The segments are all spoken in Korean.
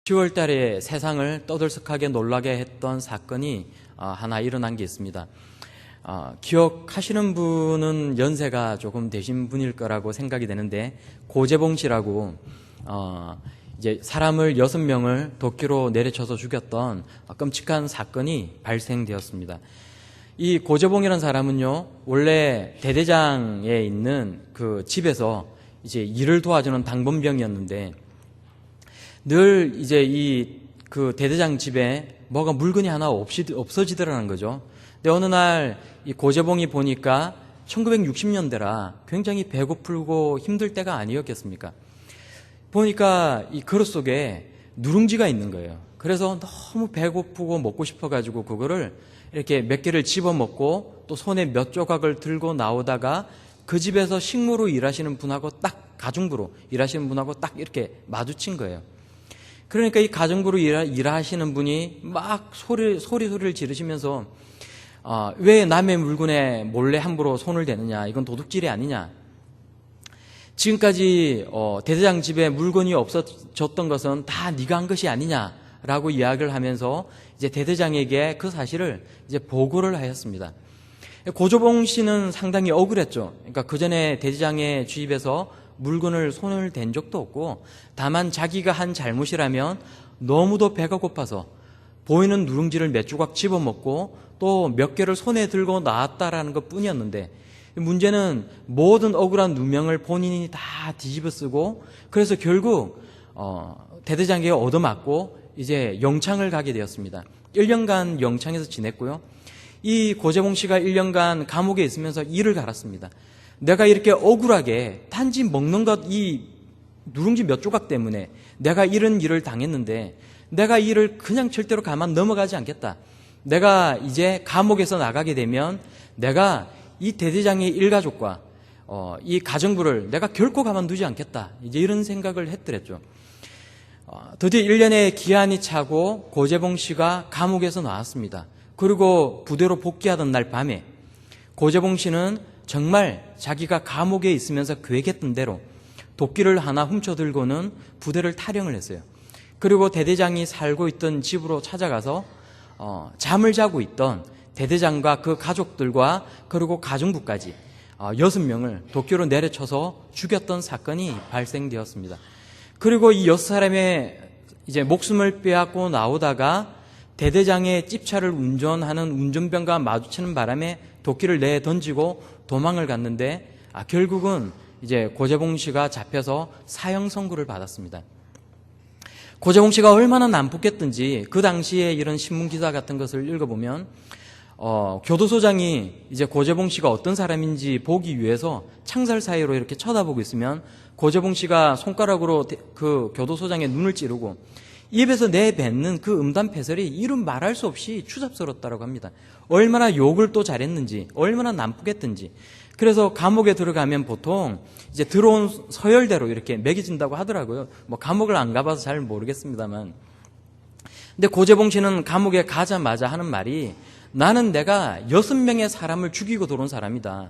10월 달에 세상을 떠들썩하게 놀라게 했던 사건이 하나 일어난 게 있습니다. 기억하시는 분은 연세가 조금 되신 분일 거라고 생각이 되는데, 고재봉 씨라고 이제 사람을 6명을 도끼로 내려쳐서 죽였던 끔찍한 사건이 발생되었습니다. 이 고재봉이라는 사람은요, 원래 대대장에 있는 그 집에서 이제 일을 도와주는 당번병이었는데, 늘 이제 그 대대장 집에 뭐가 물건이 하나 없어지더라는 거죠. 근데 어느 날 이 고재봉이 보니까 1960년대라 굉장히 배고프고 힘들 때가 아니었겠습니까? 보니까 이 그릇 속에 누룽지가 있는 거예요. 그래서 너무 배고프고 먹고 싶어가지고 그거를 이렇게 몇 개를 집어먹고 또 손에 몇 조각을 들고 나오다가 그 집에서 식모로 일하시는 분하고 딱, 가정부로 일하시는 분하고 딱 이렇게 마주친 거예요. 그러니까 이 가정부로 일하시는 분이 막 소리를 지르시면서 왜 남의 물건에 몰래 함부로 손을 대느냐, 이건 도둑질이 아니냐, 지금까지 대대장 집에 물건이 없어졌던 것은 다 네가 한 것이 아니냐라고 이야기를 하면서 이제 대대장에게 그 사실을 이제 보고를 하였습니다. 고재봉 씨는 상당히 억울했죠. 그러니까 그 전에 대대장의 집에서 물건을 손을 댄 적도 없고, 다만 자기가 한 잘못이라면 너무도 배가 고파서 보이는 누룽지를 몇 조각 집어먹고 또 몇 개를 손에 들고 나왔다라는 것 뿐이었는데, 문제는 모든 억울한 누명을 본인이 다 뒤집어 쓰고, 그래서 결국 대대장에게 얻어맞고 이제 영창을 가게 되었습니다. 1년간 영창에서 지냈고요. 이 고재봉 씨가 1년간 감옥에 있으면서 이를 갈았습니다. 내가 이렇게 억울하게 단지 먹는 것, 이 누룽지 몇 조각 때문에 내가 이런 일을 당했는데, 내가 이 일을 그냥 절대로 가만 넘어가지 않겠다. 내가 이제 감옥에서 나가게 되면 내가 이 대대장의 일가족과 이 가정부를 내가 결코 가만두지 않겠다. 이제 이런 생각을 했더랬죠. 드디어 1년의 기한이 차고 고재봉 씨가 감옥에서 나왔습니다. 그리고 부대로 복귀하던 날 밤에 고재봉 씨는 정말 자기가 감옥에 있으면서 계획했던 대로 도끼를 하나 훔쳐들고는 부대를 탈영을 했어요. 그리고 대대장이 살고 있던 집으로 찾아가서 잠을 자고 있던 대대장과 그 가족들과 그리고 가정부까지 6명을 도끼로 내려쳐서 죽였던 사건이 발생되었습니다. 그리고 이 6사람의 이제 목숨을 빼앗고 나오다가 대대장의 찝차를 운전하는 운전병과 마주치는 바람에 도끼를 내던지고 도망을 갔는데, 결국은 이제 고재봉 씨가 잡혀서 사형 선고를 받았습니다. 고재봉 씨가 얼마나 난폭했던지 그 당시에 이런 신문기사 같은 것을 읽어보면 교도소장이 이제 고재봉 씨가 어떤 사람인지 보기 위해서 창살 사이로 이렇게 쳐다보고 있으면 고재봉 씨가 손가락으로 그 교도소장의 눈을 찌르고 입에서 내뱉는 그 음담패설이 이름 말할 수 없이 추잡스럽다고 합니다. 얼마나 욕을 또 잘했는지, 얼마나 난폭했던지. 그래서 감옥에 들어가면 보통 이제 들어온 서열대로 이렇게 매겨진다고 하더라고요. 뭐 감옥을 안 가봐서 잘 모르겠습니다만. 근데 고재봉 씨는 감옥에 가자마자 하는 말이, 나는 내가 6명의 사람을 죽이고 들어온 사람이다.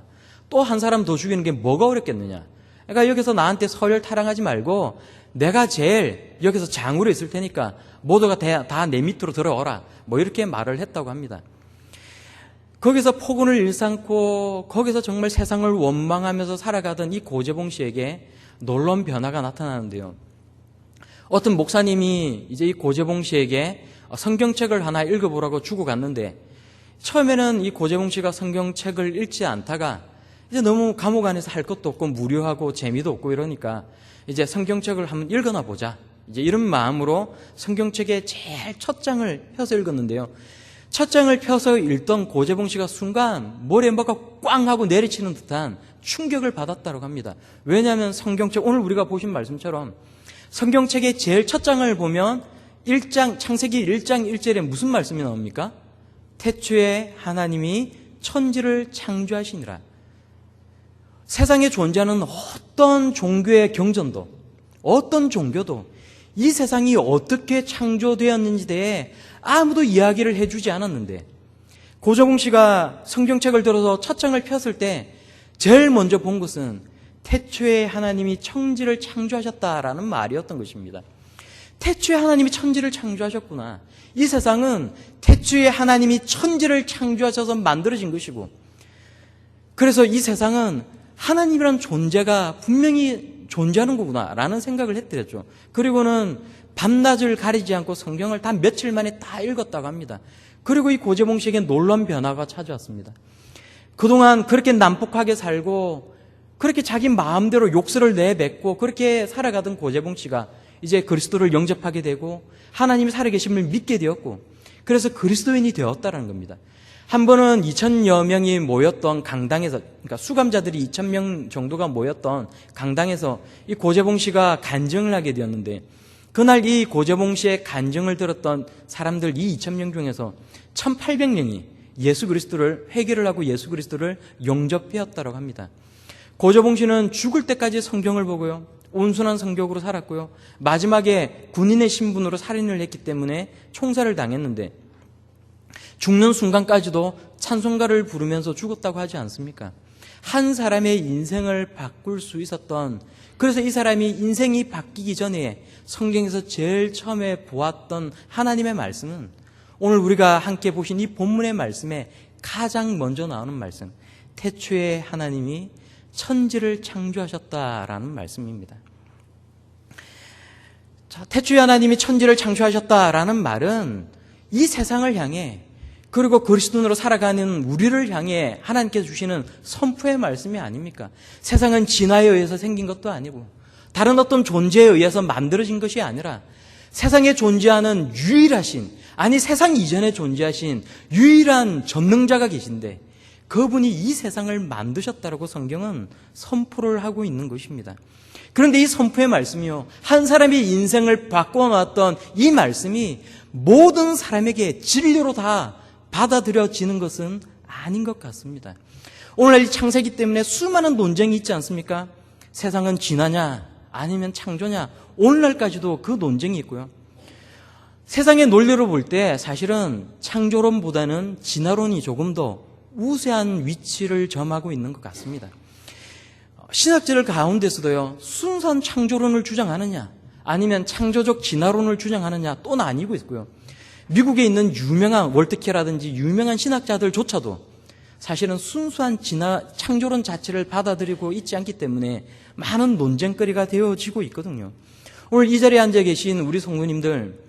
또 한 사람 더 죽이는 게 뭐가 어렵겠느냐. 그러니까 여기서 나한테 서열 타령하지 말고 내가 제일 여기서 장으로 있을 테니까 모두가 다 내 밑으로 들어오라. 뭐 이렇게 말을 했다고 합니다. 거기서 폭언을 일삼고 거기서 정말 세상을 원망하면서 살아가던 이 고재봉 씨에게 놀라운 변화가 나타나는데요. 어떤 목사님이 이제 이 고재봉 씨에게 성경책을 하나 읽어보라고 주고 갔는데, 처음에는 이 고재봉 씨가 성경책을 읽지 않다가 이제 너무 감옥 안에서 할 것도 없고 무료하고 재미도 없고 이러니까 이제 성경책을 한번 읽어나 보자, 이제 이런 마음으로 성경책의 제일 첫 장을 펴서 읽었는데요. 첫 장을 펴서 읽던 고재봉 씨가 순간 머리에 뭐가 꽝 하고 내리치는 듯한 충격을 받았다고 합니다. 왜냐하면 성경책, 오늘 우리가 보신 말씀처럼 성경책의 제일 첫 장을 보면 창세기 1장 1절에 무슨 말씀이 나옵니까? 태초에 하나님이 천지를 창조하시니라. 세상에 존재하는 어떤 종교의 경전도, 어떤 종교도 이 세상이 어떻게 창조되었는지 대해 아무도 이야기를 해주지 않았는데, 고재봉 씨가 성경책을 들어서 첫 장을 폈을 때 제일 먼저 본 것은 태초에 하나님이 천지를 창조하셨다라는 말이었던 것입니다. 태초에 하나님이 천지를 창조하셨구나. 이 세상은 태초에 하나님이 천지를 창조하셔서 만들어진 것이고, 그래서 이 세상은 하나님이란 존재가 분명히 존재하는 거구나 라는 생각을 했더랬죠. 그리고는 밤낮을 가리지 않고 성경을 다 며칠 만에 다 읽었다고 합니다. 그리고 이 고재봉 씨에게 놀라운 변화가 찾아왔습니다. 그동안 그렇게 난폭하게 살고 그렇게 자기 마음대로 욕설을 내뱉고 그렇게 살아가던 고재봉 씨가 이제 그리스도를 영접하게 되고 하나님이 살아계심을 믿게 되었고, 그래서 그리스도인이 되었다는 겁니다. 한 번은 2,000여 명이 모였던 강당에서, 그러니까 수감자들이 2,000명 정도가 모였던 강당에서 이 고재봉 씨가 간증을 하게 되었는데, 그날 이 고재봉 씨의 간증을 들었던 사람들 이 2,000명 중에서 1,800명이 예수 그리스도를 회개를 하고 예수 그리스도를 영접하였다고 합니다. 고재봉 씨는 죽을 때까지 성경을 보고요, 온순한 성격으로 살았고요, 마지막에 군인의 신분으로 살인을 했기 때문에 총살을 당했는데 죽는 순간까지도 찬송가를 부르면서 죽었다고 하지 않습니까? 한 사람의 인생을 바꿀 수 있었던, 그래서 이 사람이 인생이 바뀌기 전에 성경에서 제일 처음에 보았던 하나님의 말씀은 오늘 우리가 함께 보신 이 본문의 말씀에 가장 먼저 나오는 말씀, 태초에 하나님이 천지를 창조하셨다라는 말씀입니다. 자, 태초에 하나님이 천지를 창조하셨다라는 말은 이 세상을 향해, 그리고 그리스도인으로 살아가는 우리를 향해 하나님께서 주시는 선포의 말씀이 아닙니까? 세상은 진화에 의해서 생긴 것도 아니고 다른 어떤 존재에 의해서 만들어진 것이 아니라 세상에 존재하는 유일하신, 아니 세상 이전에 존재하신 유일한 전능자가 계신데 그분이 이 세상을 만드셨다라고 성경은 선포를 하고 있는 것입니다. 그런데 이 선포의 말씀이요, 한 사람의 인생을 바꿔놨던 이 말씀이 모든 사람에게 진리로 다 받아들여지는 것은 아닌 것 같습니다. 오늘날 이 창세기 때문에 수많은 논쟁이 있지 않습니까? 세상은 진화냐 아니면 창조냐, 오늘날까지도 그 논쟁이 있고요. 세상의 논리로 볼 때 사실은 창조론보다는 진화론이 조금 더 우세한 위치를 점하고 있는 것 같습니다. 신학者가운데서도요, 순수한 창조론을 주장하느냐 아니면 창조적 진화론을 주장하느냐 또 나뉘고 있고요. 미국에 있는 유명한 월트케라든지 유명한 신학자들조차도 사실은 순수한 창조론 자체를 받아들이고 있지 않기 때문에 많은 논쟁거리가 되어지고 있거든요. 오늘 이 자리에 앉아 계신 우리 성도님들,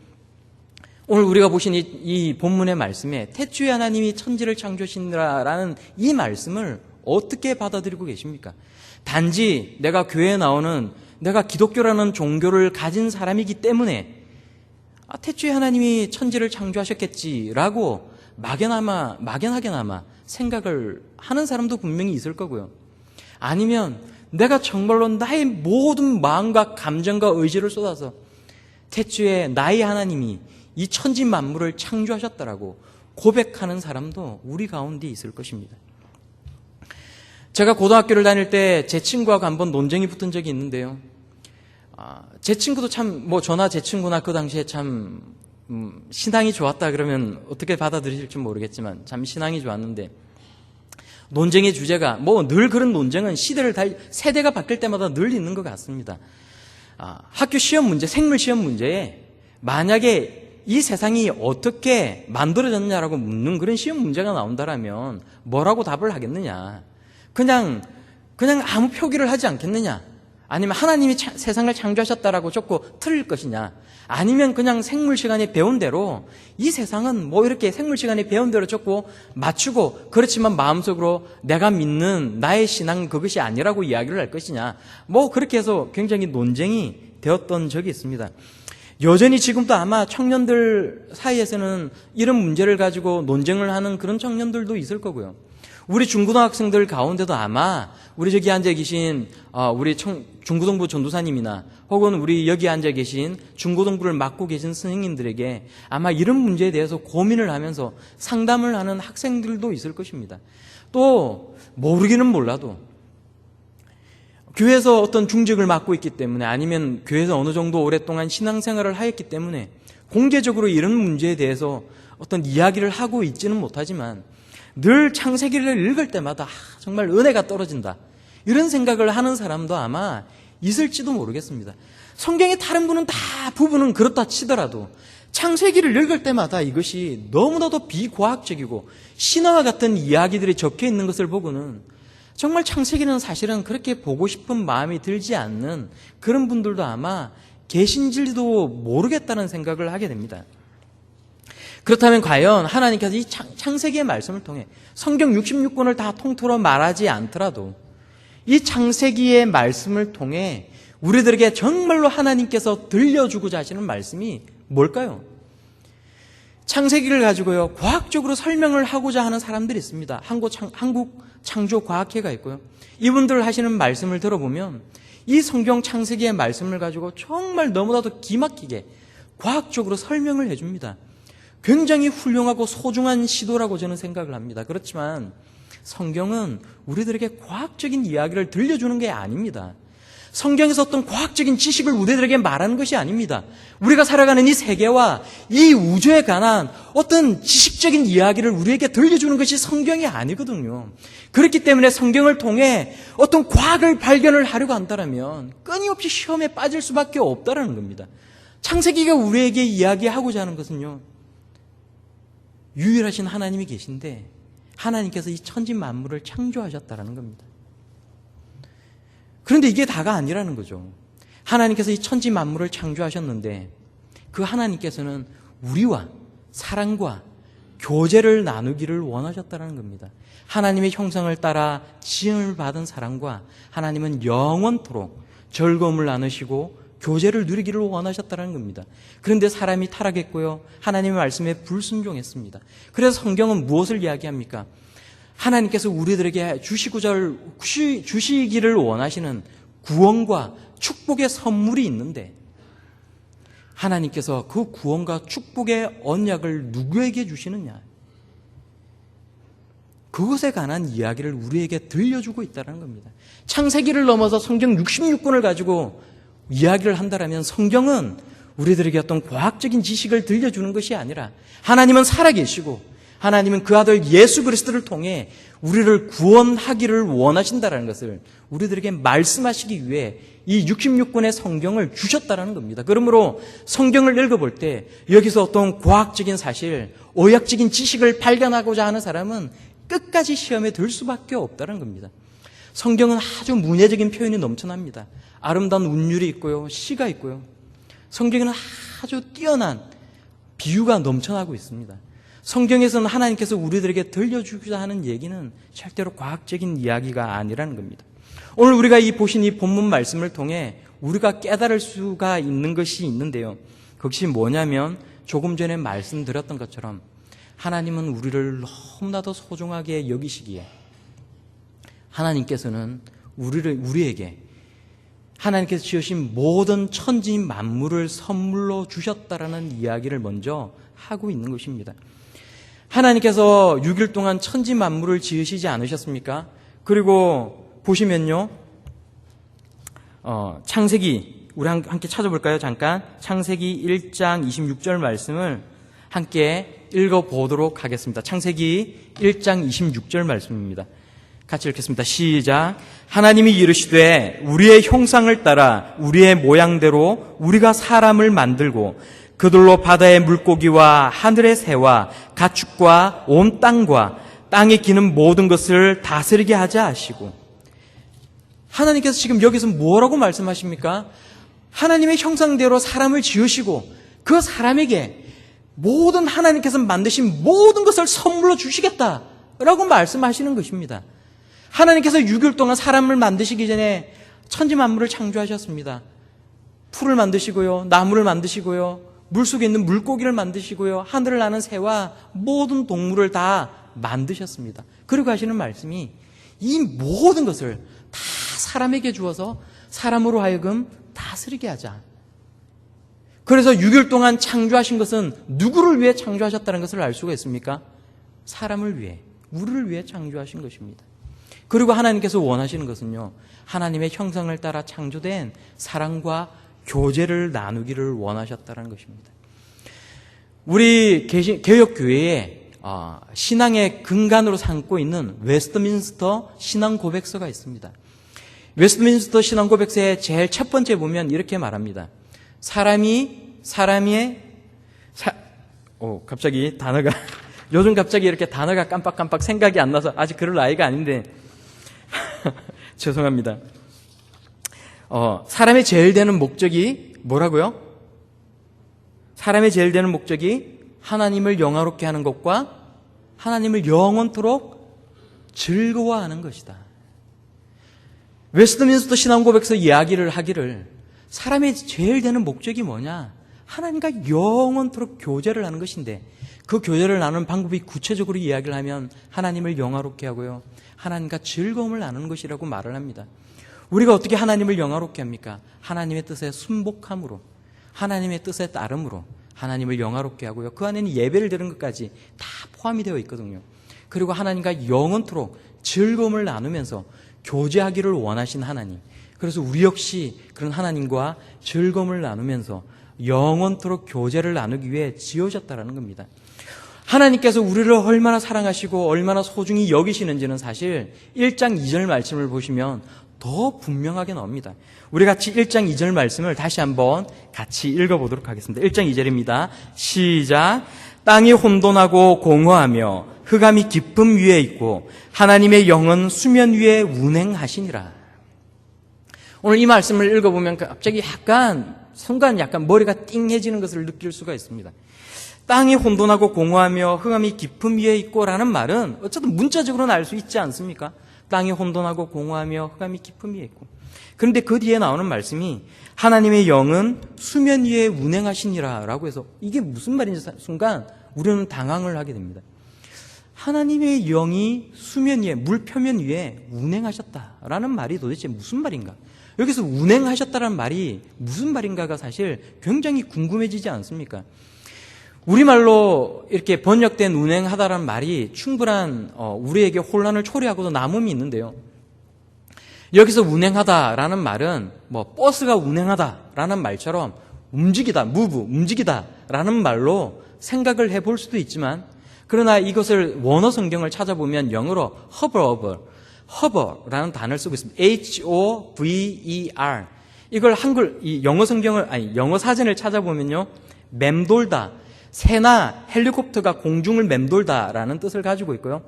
오늘 우리가 보신 이 본문의 말씀에 태초에 하나님이 천지를 창조하시니라라는 이 말씀을 어떻게 받아들이고 계십니까? 단지 내가 교회에 나오는, 내가 기독교라는 종교를 가진 사람이기 때문에 태초에 하나님이 천지를 창조하셨겠지라고 막연하게나마 생각을 하는 사람도 분명히 있을 거고요. 아니면 내가 정말로 나의 모든 마음과 감정과 의지를 쏟아서 태초에 나의 하나님이 이 천지 만물을 창조하셨다라고 고백하는 사람도 우리 가운데 있을 것입니다. 제가 고등학교를 다닐 때 제 친구하고 한번 논쟁이 붙은 적이 있는데요. 제 친구도 참, 저나 제 친구나 그 당시에 참, 신앙이 좋았다 그러면 어떻게 받아들일지 모르겠지만 참 신앙이 좋았는데, 논쟁의 주제가, 늘 그런 논쟁은 세대가 바뀔 때마다 늘 있는 것 같습니다. 학교 시험 문제, 생물 시험 문제에 만약에 이 세상이 어떻게 만들어졌냐라고 묻는 그런 시험 문제가 나온다라면 뭐라고 답을 하겠느냐? 그냥 아무 표기를 하지 않겠느냐? 아니면 하나님이 세상을 창조하셨다라고 적고 틀릴 것이냐? 아니면 그냥 생물 시간에 배운 대로 이 세상은 이렇게 생물 시간에 배운 대로 적고 맞추고, 그렇지만 마음속으로 내가 믿는 나의 신앙 그것이 아니라고 이야기를 할 것이냐? 그렇게 해서 굉장히 논쟁이 되었던 적이 있습니다. 여전히 지금도 아마 청년들 사이에서는 이런 문제를 가지고 논쟁을 하는 그런 청년들도 있을 거고요. 우리 중고등학생들 가운데도 아마 우리 저기 앉아 계신 우리 중고등부 전도사님이나 혹은 우리 여기 앉아 계신 중고등부를 맡고 계신 선생님들에게 아마 이런 문제에 대해서 고민을 하면서 상담을 하는 학생들도 있을 것입니다. 또 모르기는 몰라도 교회에서 어떤 중직을 맡고 있기 때문에, 아니면 교회에서 어느 정도 오랫동안 신앙생활을 하였기 때문에 공개적으로 이런 문제에 대해서 어떤 이야기를 하고 있지는 못하지만 늘 창세기를 읽을 때마다 정말 은혜가 떨어진다, 이런 생각을 하는 사람도 아마 있을지도 모르겠습니다. 성경의 다른 부분은 그렇다 치더라도 창세기를 읽을 때마다 이것이 너무나도 비과학적이고 신화와 같은 이야기들이 적혀 있는 것을 보고는 정말 창세기는 사실은 그렇게 보고 싶은 마음이 들지 않는 그런 분들도 아마 계신지도 모르겠다는 생각을 하게 됩니다. 그렇다면 과연 하나님께서 이 창세기의 말씀을 통해 성경 66권을 다 통틀어 말하지 않더라도 이 창세기의 말씀을 통해 우리들에게 정말로 하나님께서 들려주고자 하시는 말씀이 뭘까요? 창세기를 가지고요, 과학적으로 설명을 하고자 하는 사람들이 있습니다. 한국 창조과학회가 있고요. 이분들 하시는 말씀을 들어보면 이 성경 창세기의 말씀을 가지고 정말 너무나도 기막히게 과학적으로 설명을 해줍니다. 굉장히 훌륭하고 소중한 시도라고 저는 생각을 합니다. 그렇지만 성경은 우리들에게 과학적인 이야기를 들려주는 게 아닙니다. 성경에서 어떤 과학적인 지식을 우리들에게 말하는 것이 아닙니다. 우리가 살아가는 이 세계와 이 우주에 관한 어떤 지식적인 이야기를 우리에게 들려주는 것이 성경이 아니거든요. 그렇기 때문에 성경을 통해 어떤 과학을 발견을 하려고 한다면 끊임없이 시험에 빠질 수밖에 없다는 겁니다. 창세기가 우리에게 이야기하고자 하는 것은요, 유일하신 하나님이 계신데 하나님께서 이 천지 만물을 창조하셨다는 겁니다. 그런데 이게 다가 아니라는 거죠. 하나님께서 이 천지 만물을 창조하셨는데 그 하나님께서는 우리와 사랑과 교제를 나누기를 원하셨다는 겁니다. 하나님의 형상을 따라 지음을 받은 사람과 하나님은 영원토록 즐거움을 나누시고 교제를 누리기를 원하셨다는 겁니다. 그런데 사람이 타락했고요, 하나님의 말씀에 불순종했습니다. 그래서 성경은 무엇을 이야기합니까? 하나님께서 우리들에게 주시기를 원하시는 구원과 축복의 선물이 있는데 하나님께서 그 구원과 축복의 언약을 누구에게 주시느냐? 그것에 관한 이야기를 우리에게 들려주고 있다는 겁니다. 창세기를 넘어서 성경 66권을 가지고 이야기를 한다면 성경은 우리들에게 어떤 과학적인 지식을 들려주는 것이 아니라 하나님은 살아계시고 하나님은 그 아들 예수 그리스도를 통해 우리를 구원하기를 원하신다는 것을 우리들에게 말씀하시기 위해 이 66권의 성경을 주셨다는 겁니다. 그러므로 성경을 읽어볼 때 여기서 어떤 과학적인 사실, 의학적인 지식을 발견하고자 하는 사람은 끝까지 시험에 들 수밖에 없다는 겁니다. 성경은 아주 문예적인 표현이 넘쳐납니다. 아름다운 운율이 있고요, 시가 있고요. 성경에는 아주 뛰어난 비유가 넘쳐나고 있습니다. 성경에서는 하나님께서 우리들에게 들려주고자 하는 얘기는 절대로 과학적인 이야기가 아니라는 겁니다. 오늘 우리가 보신 이 본문 말씀을 통해 우리가 깨달을 수가 있는 것이 있는데요. 그것이 뭐냐면 조금 전에 말씀드렸던 것처럼 하나님은 우리를 너무나도 소중하게 여기시기에 하나님께서는 우리에게 하나님께서 지으신 모든 천지 만물을 선물로 주셨다라는 이야기를 먼저 하고 있는 것입니다. 하나님께서 6일 동안 천지 만물을 지으시지 않으셨습니까? 그리고 보시면요, 창세기 우리 함께 찾아볼까요? 잠깐 창세기 1장 26절 말씀을 함께 읽어보도록 하겠습니다. 창세기 1장 26절 말씀입니다. 같이 읽겠습니다. 시작. 하나님이 이르시되 우리의 형상을 따라 우리의 모양대로 우리가 사람을 만들고 그들로 바다의 물고기와 하늘의 새와 가축과 온 땅과 땅에 기는 모든 것을 다스리게 하자 하시고, 하나님께서 지금 여기서 뭐라고 말씀하십니까? 하나님의 형상대로 사람을 지으시고 그 사람에게 모든 하나님께서 만드신 모든 것을 선물로 주시겠다라고 말씀하시는 것입니다. 하나님께서 6일 동안 사람을 만드시기 전에 천지 만물을 창조하셨습니다. 풀을 만드시고요, 나무를 만드시고요, 물속에 있는 물고기를 만드시고요, 하늘을 나는 새와 모든 동물을 다 만드셨습니다. 그리고 하시는 말씀이 이 모든 것을 다 사람에게 주어서 사람으로 하여금 다스리게 하자. 그래서 6일 동안 창조하신 것은 누구를 위해 창조하셨다는 것을 알 수가 있습니까? 사람을 위해, 우리를 위해 창조하신 것입니다. 그리고 하나님께서 원하시는 것은요, 하나님의 형상을 따라 창조된 사랑과 교제를 나누기를 원하셨다는 것입니다. 우리 개혁교회에 신앙의 근간으로 삼고 있는 웨스트민스터 신앙 고백서가 있습니다. 웨스트민스터 신앙고백서의 제일 첫 번째 보면 이렇게 말합니다. 갑자기 단어가 요즘 갑자기 이렇게 단어가 깜빡깜빡 생각이 안 나서 아직 그럴 나이가 아닌데 죄송합니다. 사람의 제일 되는 목적이 뭐라고요? 사람의 제일 되는 목적이 하나님을 영화롭게 하는 것과 하나님을 영원토록 즐거워하는 것이다. 웨스트민스터 신앙고백서 이야기를 하기를 사람의 제일 되는 목적이 뭐냐? 하나님과 영원토록 교제를 하는 것인데 그 교제를 나누는 방법이 구체적으로 이야기를 하면 하나님을 영화롭게 하고요. 하나님과 즐거움을 나누는 것이라고 말을 합니다. 우리가 어떻게 하나님을 영화롭게 합니까? 하나님의 뜻에 순복함으로, 하나님의 뜻에 따름으로 하나님을 영화롭게 하고요. 그 안에는 예배를 드리는 것까지 다 포함이 되어 있거든요. 그리고 하나님과 영원토록 즐거움을 나누면서 교제하기를 원하신 하나님. 그래서 우리 역시 그런 하나님과 즐거움을 나누면서 영원토록 교제를 나누기 위해 지어졌다는 겁니다. 하나님께서 우리를 얼마나 사랑하시고 얼마나 소중히 여기시는지는 사실 1장 2절 말씀을 보시면 더 분명하게 나옵니다. 우리 같이 1장 2절 말씀을 다시 한번 같이 읽어보도록 하겠습니다. 1장 2절입니다. 시작. 땅이 혼돈하고 공허하며 흑암이 깊음 위에 있고 하나님의 영은 수면 위에 운행하시니라. 오늘 이 말씀을 읽어보면 갑자기 순간 머리가 띵해지는 것을 느낄 수가 있습니다. 땅이 혼돈하고 공허하며 흑암이 깊음 위에 있고 라는 말은 어쨌든 문자적으로는 알 수 있지 않습니까? 땅이 혼돈하고 공허하며 흑암이 깊음 위에 있고. 그런데 그 뒤에 나오는 말씀이 하나님의 영은 수면 위에 운행하시니라 라고 해서 이게 무슨 말인지 순간 우리는 당황을 하게 됩니다. 하나님의 영이 수면 위에, 물 표면 위에 운행하셨다라는 말이 도대체 무슨 말인가? 여기서 운행하셨다는 말이 무슨 말인가가 사실 굉장히 궁금해지지 않습니까? 우리말로 이렇게 번역된 운행하다라는 말이 충분한 우리에게 혼란을 초래하고도 남음이 있는데요. 여기서 운행하다라는 말은 버스가 운행하다라는 말처럼 움직이다, 움직이다라는 말로 생각을 해볼 수도 있지만 그러나 이것을 원어 성경을 찾아보면 영어로 hover라는 단어를 쓰고 있습니다. hover. 이걸 영어 사전을 찾아보면요. 맴돌다, 새나 헬리콥터가 공중을 맴돌다라는 뜻을 가지고 있고요.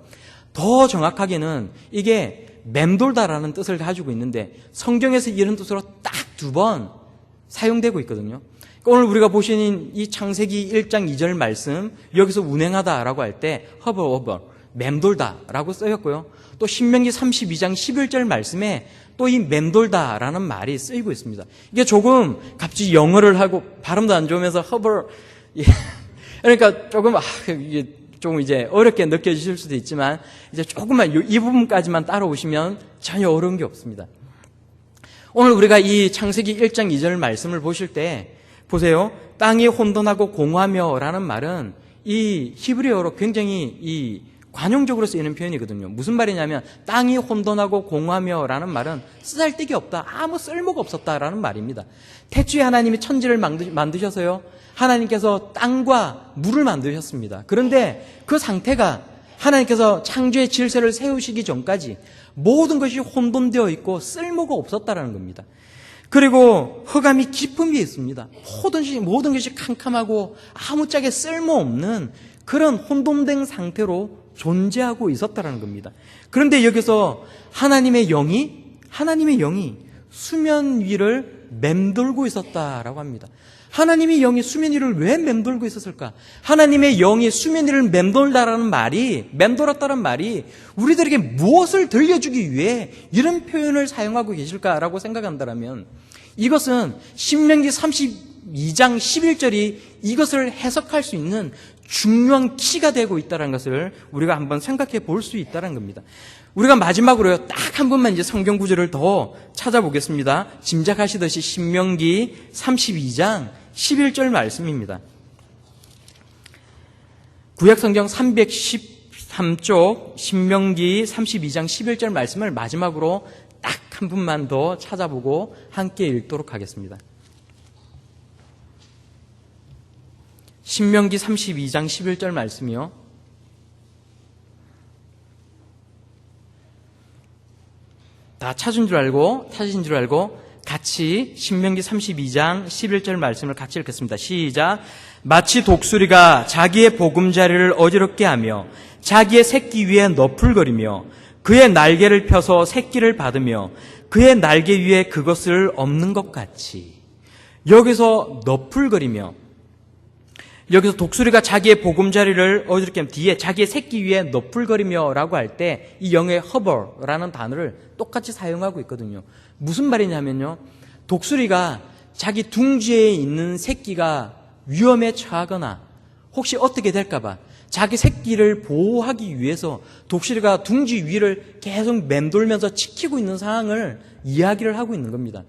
더 정확하게는 이게 맴돌다라는 뜻을 가지고 있는데 성경에서 이런 뜻으로 딱 2번 사용되고 있거든요. 오늘 우리가 보시는 이 창세기 1장 2절 말씀, 여기서 운행하다라고 할 때 hover, 맴돌다라고 쓰였고요. 또 신명기 32장 11절 말씀에 또 이 맴돌다라는 말이 쓰이고 있습니다. 이게 조금 갑자기 영어를 하고 발음도 안 좋으면서 hover, 그러니까 이게 조금 이제 어렵게 느껴지실 수도 있지만 이제 조금만 이 부분까지만 따라오시면 전혀 어려운 게 없습니다. 오늘 우리가 이 창세기 1장 2절 말씀을 보실 때 보세요. 땅이 혼돈하고 공허하며 라는 말은 이 히브리어로 굉장히 이 관용적으로 쓰이는 표현이거든요. 무슨 말이냐면 땅이 혼돈하고 공허하며 라는 말은 쓰잘데기 없다, 아무 쓸모가 없었다라는 말입니다. 태초에 하나님이 천지를 만드셔서요. 하나님께서 땅과 물을 만드셨습니다. 그런데 그 상태가 하나님께서 창조의 질서를 세우시기 전까지 모든 것이 혼돈되어 있고 쓸모가 없었다라는 겁니다. 그리고 흑암이 깊은 위에 있습니다. 모든 것이 캄캄하고 아무짝에 쓸모없는 그런 혼돈된 상태로 존재하고 있었다라는 겁니다. 그런데 여기서 하나님의 영이 수면 위를 맴돌고 있었다라고 합니다. 하나님의 영이 수면 위를 왜 맴돌고 있었을까? 하나님의 영이 수면 위를 맴돌았다는 말이 우리들에게 무엇을 들려주기 위해 이런 표현을 사용하고 계실까라고 생각한다면 이것은 신명기 32장 11절이 이것을 해석할 수 있는 중요한 키가 되고 있다는 것을 우리가 한번 생각해 볼 수 있다는 겁니다. 우리가 마지막으로요, 딱 한 번만 이제 성경 구절을 더 찾아보겠습니다. 짐작하시듯이 신명기 32장 11절 말씀입니다. 구약성경 313쪽 신명기 32장 11절 말씀을 마지막으로 딱 한 분만 더 찾아보고 함께 읽도록 하겠습니다. 신명기 32장 11절 말씀이요. 다 찾은 줄 알고 같이 신명기 32장 11절 말씀을 같이 읽겠습니다. 시작. 마치 독수리가 자기의 보금자리를 어지럽게 하며 자기의 새끼 위에 너풀거리며 그의 날개를 펴서 새끼를 받으며 그의 날개 위에 그것을 엎는 것 같이. 여기서 너풀거리며, 여기서 독수리가 자기의 보금자리를 어지럽게 하면 뒤에 자기의 새끼 위에 너풀거리며 라고 할 때 이 영어의 hover라는 단어를 똑같이 사용하고 있거든요. 무슨 말이냐면요, 독수리가 자기 둥지에 있는 새끼가 위험에 처하거나 혹시 어떻게 될까봐 자기 새끼를 보호하기 위해서 독수리가 둥지 위를 계속 맴돌면서 지키고 있는 상황을 이야기를 하고 있는 겁니다.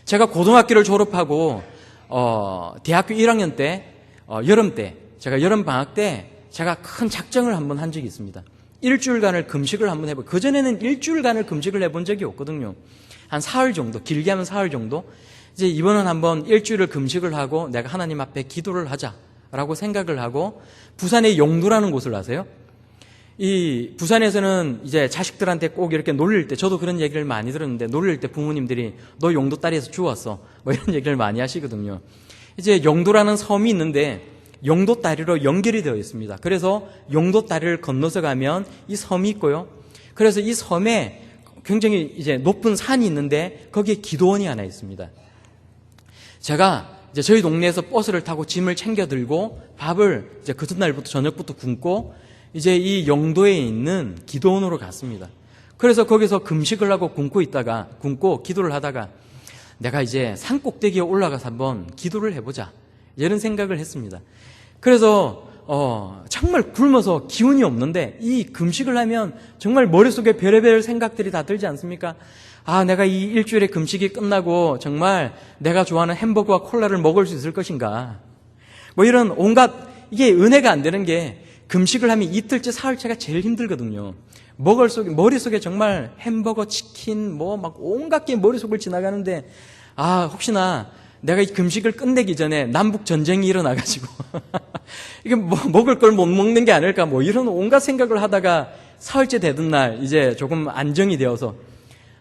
제가 고등학교를 졸업하고 대학교 1학년 때 여름 때 제가 여름 방학 때 제가 큰 작정을 한번 한 적이 있습니다. 일주일간을 금식을 한번 해보고, 그전에는 일주일간을 금식을 해본 적이 없거든요. 한 사흘 정도, 길게 하면 사흘 정도. 이제 이번은 한번 일주일을 금식을 하고 내가 하나님 앞에 기도를 하자라고 생각을 하고, 부산의 용도라는 곳을 아세요? 이 부산에서는 이제 자식들한테 꼭 이렇게 놀릴 때, 저도 그런 얘기를 많이 들었는데, 놀릴 때 부모님들이 너 용도 딸이에서 주웠어 뭐 이런 얘기를 많이 하시거든요. 이제 용도라는 섬이 있는데 용도 다리로 연결이 되어 있습니다. 그래서 용도 다리를 건너서 가면 이 섬이 있고요. 그래서 이 섬에 굉장히 이제 높은 산이 있는데 거기에 기도원이 하나 있습니다. 제가 이제 저희 동네에서 버스를 타고 짐을 챙겨 들고 밥을 이제 그 전날부터 저녁부터 굶고 이제 이 영도에 있는 기도원으로 갔습니다. 그래서 거기서 금식을 하고 굶고 기도를 하다가 내가 이제 산 꼭대기에 올라가서 한번 기도를 해보자, 이런 생각을 했습니다. 그래서 정말 굶어서 기운이 없는데 이 금식을 하면 정말 머릿속에 별의별 생각들이 다 들지 않습니까? 아, 내가 이 일주일의 금식이 끝나고 정말 내가 좋아하는 햄버거와 콜라를 먹을 수 있을 것인가, 뭐 이런 온갖, 이게 은혜가 안 되는 게 금식을 하면 이틀째 사흘째가 제일 힘들거든요. 머릿속에 정말 햄버거, 치킨, 뭐 막 온갖 게 머릿속을 지나가는데, 아, 혹시나 내가 이 금식을 끝내기 전에 남북 전쟁이 일어나가지고 이게 뭐 먹을 걸 못 먹는 게 아닐까, 뭐 이런 온갖 생각을 하다가 사흘째 되던 날 이제 조금 안정이 되어서,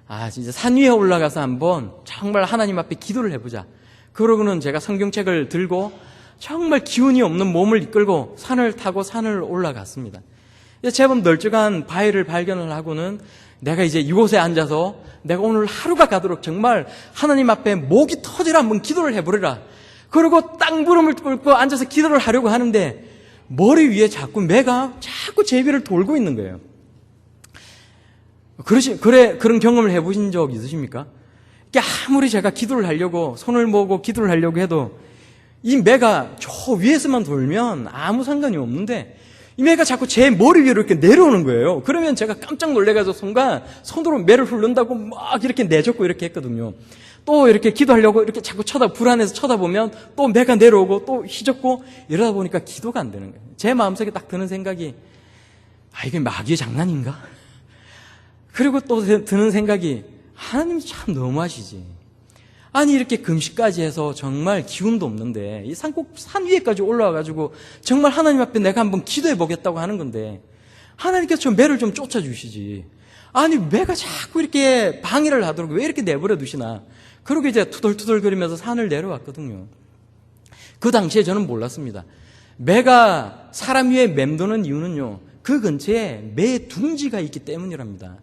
아, 진짜 산 위에 올라가서 한번 정말 하나님 앞에 기도를 해보자. 그러고는 제가 성경책을 들고 정말 기운이 없는 몸을 이끌고 산을 타고 산을 올라갔습니다. 제법 널찍한 바위를 발견을 하고는 내가 이제 이곳에 앉아서 내가 오늘 하루가 가도록 정말 하나님 앞에 목이 터지라 한번 기도를 해보리라. 그리고 땅구름을 뚫고 앉아서 기도를 하려고 하는데 머리 위에 자꾸 매가 자꾸 제비를 돌고 있는 거예요. 그런 경험을 해보신 적 있으십니까? 아무리 제가 기도를 하려고 손을 모으고 기도를 하려고 해도 이 매가 저 위에서만 돌면 아무 상관이 없는데 이 매가 자꾸 제 머리 위로 이렇게 내려오는 거예요. 그러면 제가 깜짝 놀래가지고 순간 손으로 매를 훑는다고 막 이렇게 내젓고 이렇게 했거든요. 또 이렇게 기도하려고 이렇게 자꾸 불안해서 쳐다보면 또 매가 내려오고 또 휘젓고 이러다 보니까 기도가 안 되는 거예요. 제 마음속에 딱 드는 생각이, 아, 이게 마귀의 장난인가? 그리고 또 드는 생각이, 하나님이 참 너무하시지. 아니, 이렇게 금식까지 해서 정말 기운도 없는데 이 산 위에까지 올라와가지고 정말 하나님 앞에 내가 한번 기도해 보겠다고 하는 건데 하나님께서 저 매를 좀 쫓아주시지. 아니, 매가 자꾸 이렇게 방해를 하도록 왜 이렇게 내버려 두시나. 그러고 이제 투덜투덜거리면서 산을 내려왔거든요. 그 당시에 저는 몰랐습니다. 매가 사람 위에 맴도는 이유는요, 그 근처에 매 둥지가 있기 때문이랍니다.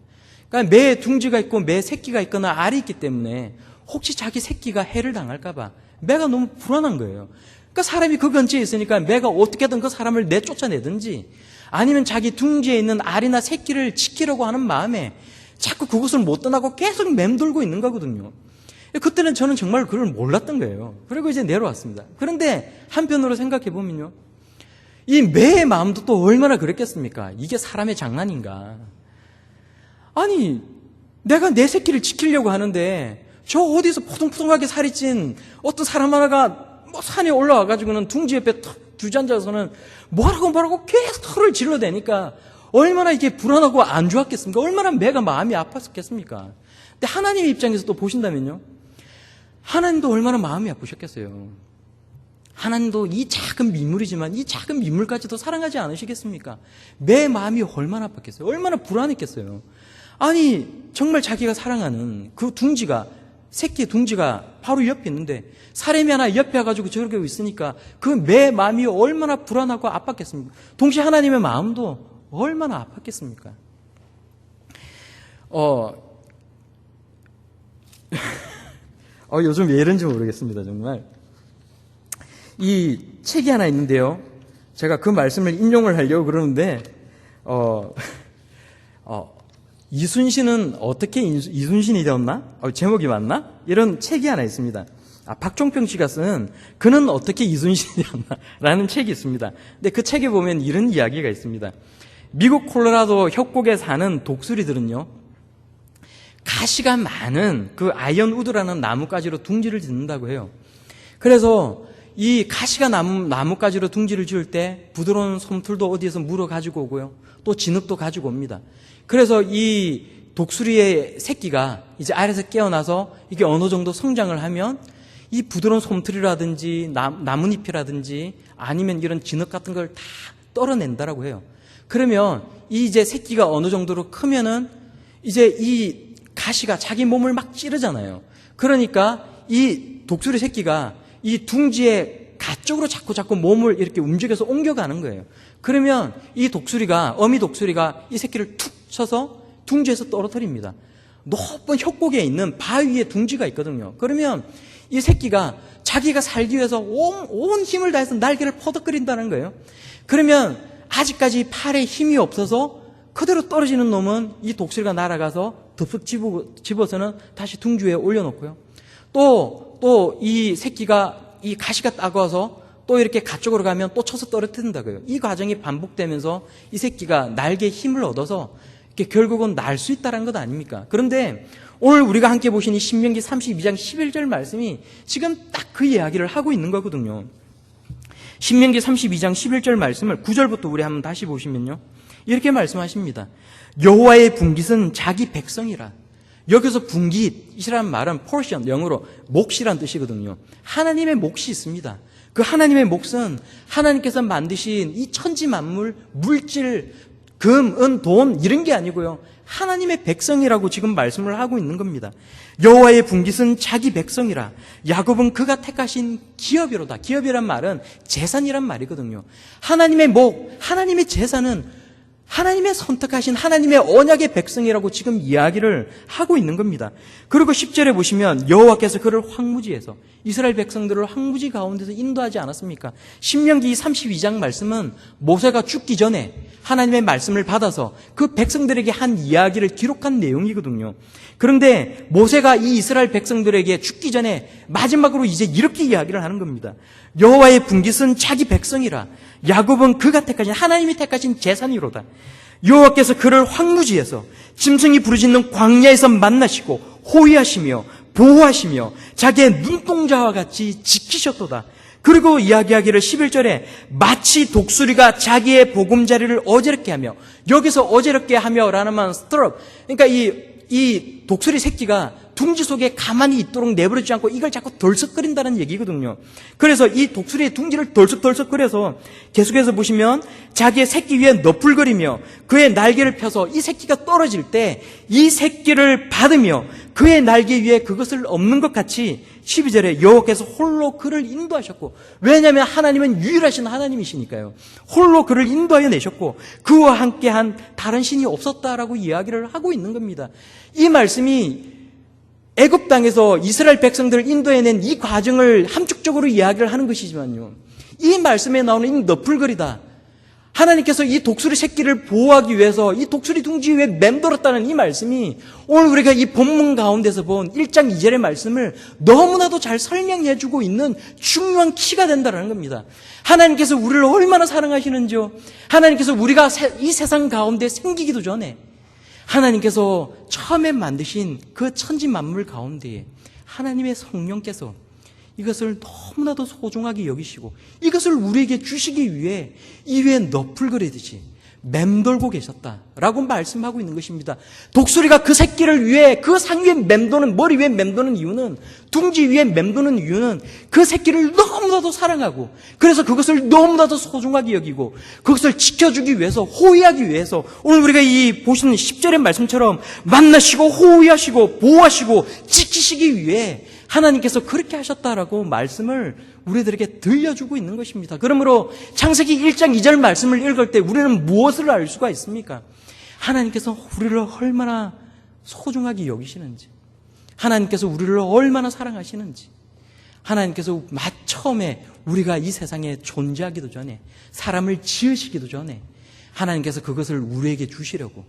그러니까 매 둥지가 있고 매 새끼가 있거나 알이 있기 때문에 혹시 자기 새끼가 해를 당할까봐 매가 너무 불안한 거예요. 그러니까 사람이 그 근처에 있으니까 매가 어떻게든 그 사람을 내쫓아내든지 아니면 자기 둥지에 있는 알이나 새끼를 지키려고 하는 마음에 자꾸 그곳을 못 떠나고 계속 맴돌고 있는 거거든요. 그때는 저는 정말 그걸 몰랐던 거예요. 그리고 이제 내려왔습니다. 그런데 한편으로 생각해 보면요, 이 매의 마음도 또 얼마나 그랬겠습니까? 이게 사람의 장난인가? 아니, 내가 내 새끼를 지키려고 하는데 저 어디서 포동포동하게 살이 찐 어떤 사람 하나가 뭐 산에 올라와가지고는 둥지 옆에 턱 주저앉아서는 뭐라고 계속 털을 질러대니까 얼마나 이게 불안하고 안 좋았겠습니까? 얼마나 매가 마음이 아팠겠습니까? 근데 하나님 입장에서 또 보신다면요, 하나님도 얼마나 마음이 아프셨겠어요. 하나님도 이 작은 민물이지만 이 작은 민물까지도 사랑하지 않으시겠습니까? 매 마음이 얼마나 아팠겠어요. 얼마나 불안했겠어요. 아니 정말 자기가 사랑하는 그 둥지가, 새끼의 둥지가 바로 옆에 있는데 사람이 하나 옆에 와가지고 저렇게 있으니까 그 매 마음이 얼마나 불안하고 아팠겠습니까? 동시에 하나님의 마음도 얼마나 아팠겠습니까? 요즘 왜 이런지 모르겠습니다. 정말 이 책이 하나 있는데요, 제가 그 말씀을 인용을 하려고 그러는데 이순신은 어떻게 이순신이 되었나? 제목이 맞나? 이런 책이 하나 있습니다. 박종평 씨가 쓴 그는 어떻게 이순신이 되었나? 라는 책이 있습니다. 근데 그 책에 보면 이런 이야기가 있습니다. 미국 콜로라도 협곡에 사는 독수리들은요, 가시가 많은 그 아이언우드라는 나뭇가지로 둥지를 짓는다고 해요. 그래서 이 가시가 나뭇가지로 둥지를 지을 때 부드러운 솜털도 어디에서 물어 가지고 오고요, 또 진흙도 가지고 옵니다. 그래서 이 독수리의 새끼가 이제 알에서 깨어나서 이게 어느 정도 성장을 하면 이 부드러운 솜털이라든지 나뭇잎이라든지 아니면 이런 진흙 같은 걸 다 떨어낸다라고 해요. 그러면 이 이제 새끼가 어느 정도로 크면은 이제 이 가시가 자기 몸을 막 찌르잖아요. 그러니까 이 독수리 새끼가 이 둥지의 가쪽으로 자꾸 몸을 이렇게 움직여서 옮겨가는 거예요. 그러면 이 독수리가, 어미 독수리가 이 새끼를 툭 쳐서 둥지에서 떨어뜨립니다. 높은 협곡에 있는 바위 위에 둥지가 있거든요. 그러면 이 새끼가 자기가 살기 위해서 온 힘을 다해서 날개를 퍼덕거린다는 거예요. 그러면 아직까지 팔에 힘이 없어서 그대로 떨어지는 놈은 이 독수리가 날아가서 덥석 집어서는 다시 둥지 위에 올려놓고요. 또 이 새끼가 이 가시가 따가워서 또 이렇게 가쪽으로 가면 또 쳐서 떨어뜨린다고요. 이 과정이 반복되면서 이 새끼가 날개에 힘을 얻어서 이렇게 결국은 날 수 있다는 것 아닙니까? 그런데 오늘 우리가 함께 보신 이 신명기 32장 11절 말씀이 지금 딱 그 이야기를 하고 있는 거거든요. 신명기 32장 11절 말씀을 9절부터 우리 한번 다시 보시면요, 이렇게 말씀하십니다. 여호와의 분깃은 자기 백성이라. 여기서 분깃이라는 말은 portion, 영어로 몫이란 뜻이거든요. 하나님의 몫이 있습니다. 그 하나님의 몫은 하나님께서 만드신 이 천지 만물, 물질, 금, 은, 돈 이런 게 아니고요, 하나님의 백성이라고 지금 말씀을 하고 있는 겁니다. 여호와의 분깃은 자기 백성이라. 야곱은 그가 택하신 기업이로다. 기업이란 말은 재산이란 말이거든요. 하나님의 목, 하나님의 재산은 하나님의 선택하신 하나님의 언약의 백성이라고 지금 이야기를 하고 있는 겁니다. 그리고 10절에 보시면 여호와께서 그를 황무지에서, 이스라엘 백성들을 황무지 가운데서 인도하지 않았습니까? 신명기 32장 말씀은 모세가 죽기 전에 하나님의 말씀을 받아서 그 백성들에게 한 이야기를 기록한 내용이거든요. 그런데 모세가 이 이스라엘 백성들에게 죽기 전에 마지막으로 이제 이렇게 이야기를 하는 겁니다. 여호와의 분깃은 자기 백성이라. 야곱은 그가 택하신, 하나님이 택하신 재산이로다. 여호와께서 그를 황무지에서, 짐승이 부르짖는 광야에서 만나시고 호위하시며 보호하시며 자기의 눈동자와 같이 지키셨도다. 그리고 이야기하기를 11절에 마치 독수리가 자기의 보금자리를 어지럽게 하며, 여기서 어지럽게 하며라는 말은 스트럽, 그러니까 이 독수리 새끼가 둥지 속에 가만히 있도록 내버려두지 않고 이걸 자꾸 덜썩거린다는 얘기거든요. 그래서 이 독수리의 둥지를 덜썩덜썩거려서 계속해서 보시면 자기의 새끼 위에 너풀거리며 그의 날개를 펴서 이 새끼가 떨어질 때 이 새끼를 받으며 그의 날개 위에 그것을 엎는 것 같이 12절에 여호와께서 홀로 그를 인도하셨고, 왜냐하면 하나님은 유일하신 하나님이시니까요. 홀로 그를 인도하여 내셨고 그와 함께한 다른 신이 없었다라고 이야기를 하고 있는 겁니다. 이 말씀이 애굽 땅에서 이스라엘 백성들을 인도해낸 이 과정을 함축적으로 이야기를 하는 것이지만요, 이 말씀에 나오는 이 너풀거리다, 하나님께서 이 독수리 새끼를 보호하기 위해서 이 독수리 둥지 위에 맴돌았다는 이 말씀이 오늘 우리가 이 본문 가운데서 본 1장 2절의 말씀을 너무나도 잘 설명해 주고 있는 중요한 키가 된다는 겁니다. 하나님께서 우리를 얼마나 사랑하시는지요, 하나님께서 우리가 이 세상 가운데 생기기도 전에 하나님께서 처음에 만드신 그 천지 만물 가운데에 하나님의 성령께서 이것을 너무나도 소중하게 여기시고 이것을 우리에게 주시기 위해 이 위에 너풀거리듯이 맴돌고 계셨다라고 말씀하고 있는 것입니다. 독수리가 그 새끼를 위해 그 상 위에 맴도는, 머리 위에 맴도는 이유는, 둥지 위에 맴도는 이유는 그 새끼를 너무나도 사랑하고, 그래서 그것을 너무나도 소중하게 여기고 그것을 지켜주기 위해서, 호위하기 위해서, 오늘 우리가 이 보시는 10절의 말씀처럼 만나시고 호위하시고 보호하시고 지키시기 위해 하나님께서 그렇게 하셨다라고 말씀을 우리들에게 들려주고 있는 것입니다. 그러므로 창세기 1장 2절 말씀을 읽을 때 우리는 무엇을 알 수가 있습니까? 하나님께서 우리를 얼마나 소중하게 여기시는지, 하나님께서 우리를 얼마나 사랑하시는지, 하나님께서 처음에 우리가 이 세상에 존재하기도 전에, 사람을 지으시기도 전에 하나님께서 그것을 우리에게 주시려고,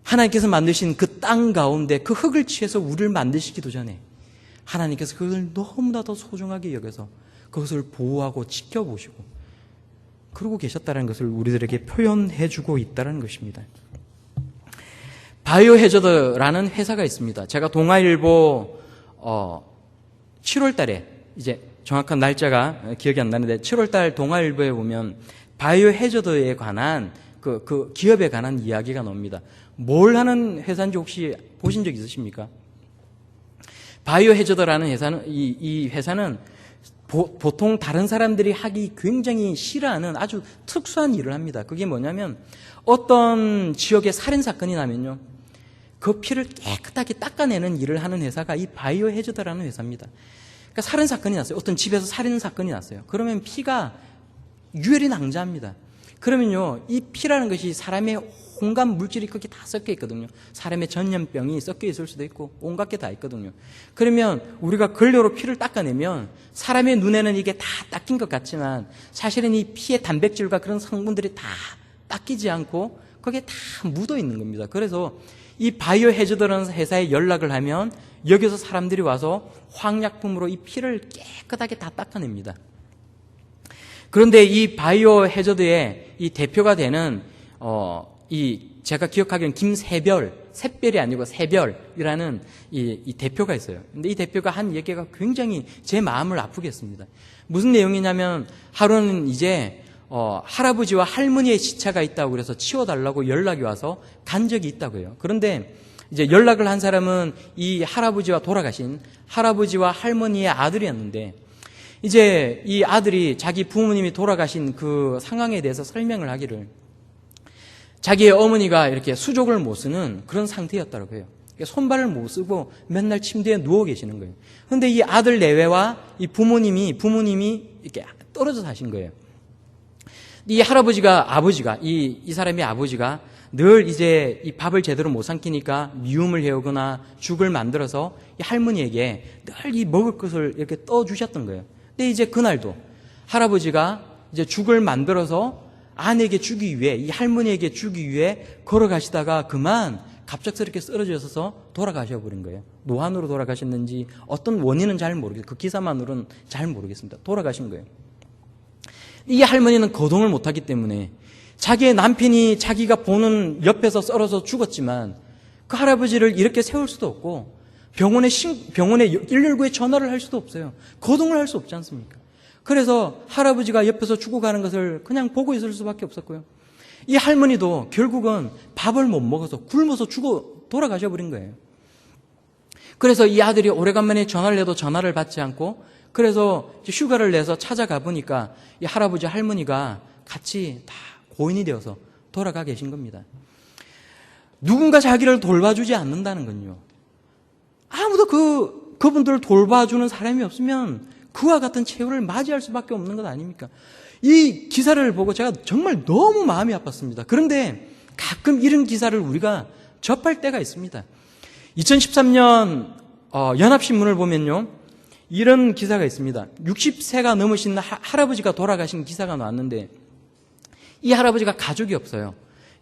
하나님께서 만드신 그 땅 가운데 그 흙을 취해서 우리를 만드시기도 전에 하나님께서 그걸 너무나도 소중하게 여겨서 그것을 보호하고 지켜보시고 그러고 계셨다는 것을 우리들에게 표현해주고 있다는 것입니다. 바이오해저드라는 회사가 있습니다. 제가 동아일보 7월 달에, 이제 정확한 날짜가 기억이 안 나는데 7월 달 동아일보에 보면 바이오해저드에 관한 그 기업에 관한 이야기가 나옵니다. 뭘 하는 회사인지 혹시 보신 적 있으십니까? 바이오해저드라는 회사는, 이 회사는 보통 다른 사람들이 하기 굉장히 싫어하는 아주 특수한 일을 합니다. 그게 뭐냐면, 어떤 지역에 살인사건이 나면요, 그 피를 깨끗하게 닦아내는 일을 하는 회사가 이 바이오해저드라는 회사입니다. 그러니까 살인사건이 났어요. 어떤 집에서 살인사건이 났어요. 그러면 피가 유혈이 낭자합니다. 그러면요, 이 피라는 것이 사람의 온갖 물질이 거기 다 섞여 있거든요. 사람의 전염병이 섞여 있을 수도 있고 온갖 게 다 있거든요. 그러면 우리가 걸레로 피를 닦아내면 사람의 눈에는 이게 다 닦인 것 같지만 사실은 이 피의 단백질과 그런 성분들이 다 닦이지 않고 거기에 다 묻어 있는 겁니다. 그래서 이 바이오해저드라는 회사에 연락을 하면 여기서 사람들이 와서 화학약품으로 이 피를 깨끗하게 다 닦아냅니다. 그런데 이 바이오해저드의 이 대표가 되는 제가 기억하기로는 김세별, 샛별이 아니고 세별이라는 이 대표가 있어요. 근데 이 대표가 한 얘기가 굉장히 제 마음을 아프게 했습니다. 무슨 내용이냐면, 하루는 이제 할아버지와 할머니의 시차가 있다고 그래서 치워달라고 연락이 와서 간 적이 있다고 해요. 그런데 이제 연락을 한 사람은 이 돌아가신 할아버지와 할머니의 아들이었는데, 이제 이 아들이 자기 부모님이 돌아가신 그 상황에 대해서 설명을 하기를, 자기의 어머니가 이렇게 수족을 못 쓰는 그런 상태였다고 해요. 손발을 못 쓰고 맨날 침대에 누워 계시는 거예요. 그런데 이 아들 내외와 이 부모님이 이렇게 떨어져 사신 거예요. 이 아버지가 이 사람의 아버지가 늘 이제 이 밥을 제대로 못 삼키니까 미움을 해오거나 죽을 만들어서 이 할머니에게 늘 이 먹을 것을 이렇게 떠주셨던 거예요. 근데 이제 그날도 할아버지가 이제 죽을 만들어서 아내에게 주기 위해, 이 할머니에게 주기 위해 걸어가시다가 그만 갑작스럽게 쓰러져서 돌아가셔버린 거예요. 노안으로 돌아가셨는지 어떤 원인은 잘 모르겠어요. 그 기사만으로는 잘 모르겠습니다. 돌아가신 거예요. 이 할머니는 거동을 못하기 때문에 자기의 남편이 자기가 보는 옆에서 썰어서 죽었지만 그 할아버지를 이렇게 세울 수도 없고 병원에 119에 전화를 할 수도 없어요. 거동을 할 수 없지 않습니까? 그래서 할아버지가 옆에서 죽어가는 것을 그냥 보고 있을 수밖에 없었고요. 이 할머니도 결국은 밥을 못 먹어서 굶어서 돌아가셔버린 거예요. 그래서 이 아들이 오래간만에 전화를 해도 전화를 받지 않고, 그래서 휴가를 내서 찾아가 보니까 이 할아버지 할머니가 같이 다 고인이 되어서 돌아가 계신 겁니다. 누군가 자기를 돌봐주지 않는다는 건요, 아무도 그분들을 돌봐주는 사람이 없으면 그와 같은 최후를 맞이할 수밖에 없는 것 아닙니까? 이 기사를 보고 제가 정말 너무 마음이 아팠습니다. 그런데 가끔 이런 기사를 우리가 접할 때가 있습니다. 2013년 연합신문을 보면요, 이런 기사가 있습니다. 60세가 넘으신 할아버지가 돌아가신 기사가 나왔는데, 이 할아버지가 가족이 없어요.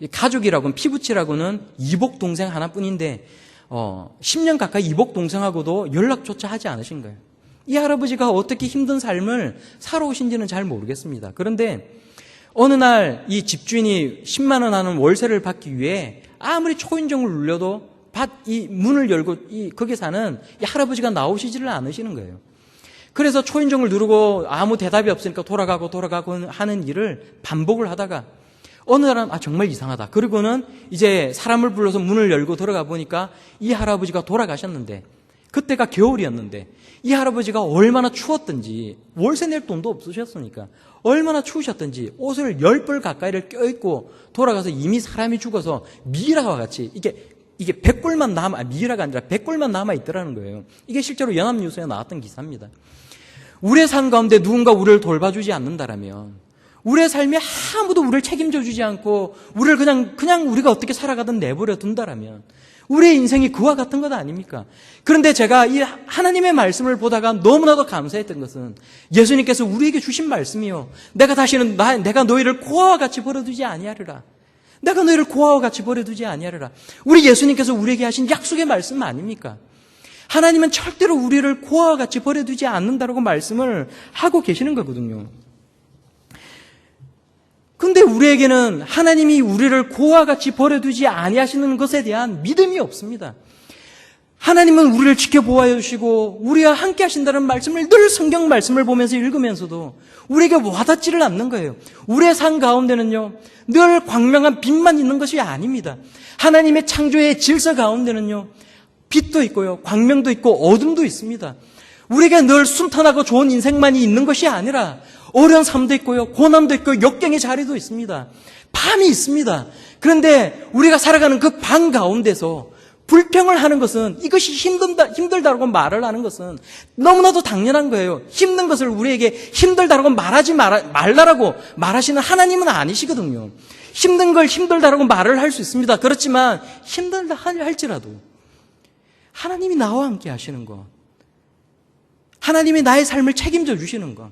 가족이라고는, 피부치라고는 이복 동생 하나뿐인데 10년 가까이 이복 동생하고도 연락조차 하지 않으신 거예요. 이 할아버지가 어떻게 힘든 삶을 살아오신지는 잘 모르겠습니다. 그런데 어느 날 이 집주인이 10만 원 하는 월세를 받기 위해 아무리 초인종을 눌려도 이 문을 열고 거기 사는 이 할아버지가 나오시지를 않으시는 거예요. 그래서 초인종을 누르고 아무 대답이 없으니까 돌아가고 하는 일을 반복을 하다가 어느 날은 정말 이상하다. 그리고는 이제 사람을 불러서 문을 열고 들어가 보니까 이 할아버지가 돌아가셨는데, 그때가 겨울이었는데 이 할아버지가 얼마나 추웠던지, 월세 낼 돈도 없으셨으니까 얼마나 추우셨던지 옷을 10벌 가까이를 껴입고 돌아가서 이미 사람이 죽어서 미라와 같이 이게 100골만 미라가 아니라 100골만 남아있더라는 거예요. 이게 실제로 연합뉴스에 나왔던 기사입니다. 우리의 삶 가운데 누군가 우리를 돌봐주지 않는다라면, 우리의 삶에 아무도 우리를 책임져 주지 않고 우리를 그냥 우리가 어떻게 살아가든 내버려 둔다라면 우리의 인생이 그와 같은 것 아닙니까? 그런데 제가 이 하나님의 말씀을 보다가 너무나도 감사했던 것은 예수님께서 우리에게 주신 말씀이요, 내가 너희를 고아와 같이 버려두지 아니하리라. 내가 너희를 고아와 같이 버려두지 아니하리라. 우리 예수님께서 우리에게 하신 약속의 말씀 아닙니까? 하나님은 절대로 우리를 고아와 같이 버려두지 않는다라고 말씀을 하고 계시는 거거든요. 근데 우리에게는 하나님이 우리를 고아와 같이 버려두지 아니하시는 것에 대한 믿음이 없습니다. 하나님은 우리를 지켜보아 주시고 우리와 함께 하신다는 말씀을 늘 성경 말씀을 보면서 읽으면서도 우리에게 와닿지를 않는 거예요. 우리의 삶 가운데는요, 늘 광명한 빛만 있는 것이 아닙니다. 하나님의 창조의 질서 가운데는요, 빛도 있고요, 광명도 있고 어둠도 있습니다. 우리에게 늘 순탄하고 좋은 인생만이 있는 것이 아니라 어려운 삶도 있고요, 고난도 있고 역경의 자리도 있습니다. 밤이 있습니다. 그런데 우리가 살아가는 그 밤 가운데서 불평을 하는 것은, 이것이 힘들다라고 말을 하는 것은 너무나도 당연한 거예요. 힘든 것을 우리에게 힘들다라고 말하지 말라라고 말하시는 하나님은 아니시거든요. 힘든 걸 힘들다라고 말을 할 수 있습니다. 그렇지만 힘들다 할지라도 하나님이 나와 함께 하시는 것, 하나님이 나의 삶을 책임져 주시는 것,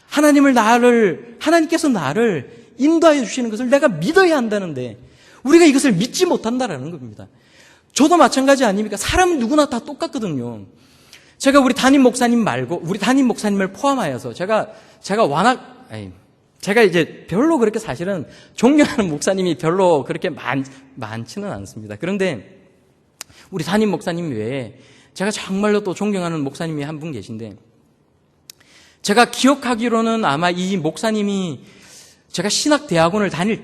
하나님께서 나를 인도하여 주시는 것을 내가 믿어야 한다는데 우리가 이것을 믿지 못한다라는 겁니다. 저도 마찬가지 아닙니까? 사람은 누구나 다 똑같거든요. 제가 우리 담임 목사님 말고, 우리 담임 목사님을 포함하여서 제가 이제 별로 그렇게 사실은 존경하는 목사님이 별로 그렇게 많지는 않습니다. 그런데 우리 담임 목사님 외에 제가 정말로 또 존경하는 목사님이 한 분 계신데, 제가 기억하기로는 아마 이 목사님이 제가 대학원을 다닐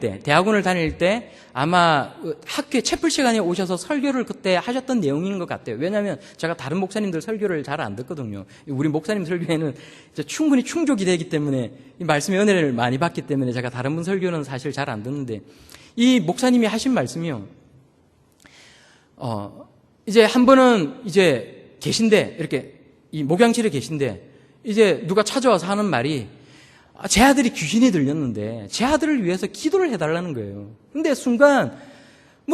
때 아마 학교에 채플 시간에 오셔서 설교를 그때 하셨던 내용인 것 같아요. 왜냐하면 제가 다른 목사님들 설교를 잘 안 듣거든요. 우리 목사님 설교에는 충분히 충족이 되기 때문에, 이 말씀의 은혜를 많이 받기 때문에 제가 다른 분 설교는 사실 잘 안 듣는데, 이 목사님이 하신 말씀이요, 이제 한 번은 이제 계신데, 이렇게 이 목양실에 계신데 이제 누가 찾아와서 하는 말이, 제 아들이 귀신이 들렸는데 제 아들을 위해서 기도를 해달라는 거예요. 근데 순간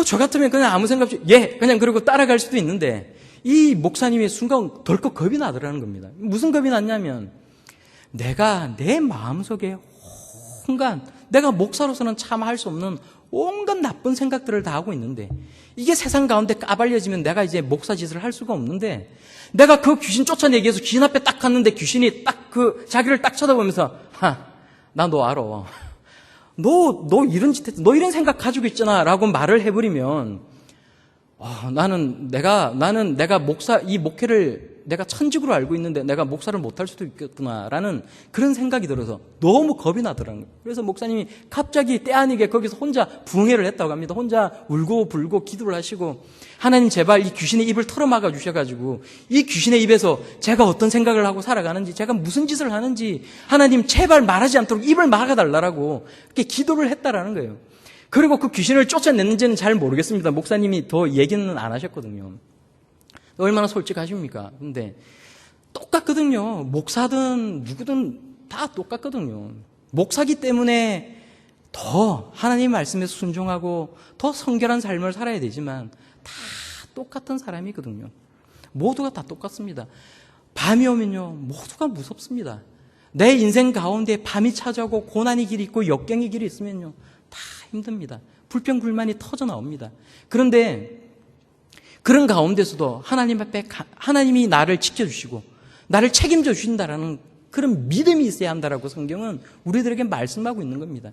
저 같으면 그냥 아무 생각 없이 그냥 그러고 따라갈 수도 있는데, 이 목사님이 순간 덜컥 겁이 나더라는 겁니다. 무슨 겁이 났냐면, 내가 내 마음속에 온갖, 내가 목사로서는 참 할 수 없는 온갖 나쁜 생각들을 다 하고 있는데, 이게 세상 가운데 까발려지면 내가 이제 목사 짓을 할 수가 없는데, 내가 그 귀신 쫓아내기 위해서 귀신 앞에 딱 갔는데 귀신이 자기를 딱 쳐다보면서, 나 너 알아. 너 이런 짓 했어. 너 이런 생각 가지고 있잖아. 라고 말을 해버리면, 나는 내가 이 목회를 내가 천직으로 알고 있는데 내가 목사를 못할 수도 있겠구나라는 그런 생각이 들어서 너무 겁이 나더라는 거예요. 그래서 목사님이 갑자기 때 아니게 거기서 혼자 부흥회를 했다고 합니다. 혼자 울고 불고 기도를 하시고, 하나님 제발 이 귀신의 입을 털어막아 주셔가지고 이 귀신의 입에서 제가 어떤 생각을 하고 살아가는지, 제가 무슨 짓을 하는지 하나님 제발 말하지 않도록 입을 막아달라고 이렇게 기도를 했다라는 거예요. 그리고 그 귀신을 쫓아냈는지는 잘 모르겠습니다. 목사님이 더 얘기는 안 하셨거든요. 얼마나 솔직하십니까? 근데 똑같거든요. 목사든 누구든 다 똑같거든요. 목사기 때문에 더 하나님 말씀에 순종하고 더 성결한 삶을 살아야 되지만 다 똑같은 사람이거든요. 모두가 다 똑같습니다. 밤이 오면요, 모두가 무섭습니다. 내 인생 가운데 밤이 찾아오고 고난의 길이 있고 역경의 길이 있으면요, 다 힘듭니다. 불평불만이 터져 나옵니다. 그런데 그런 가운데서도 하나님 앞에 하나님이 나를 지켜주시고 나를 책임져 주신다라는 그런 믿음이 있어야 한다라고 성경은 우리들에게 말씀하고 있는 겁니다.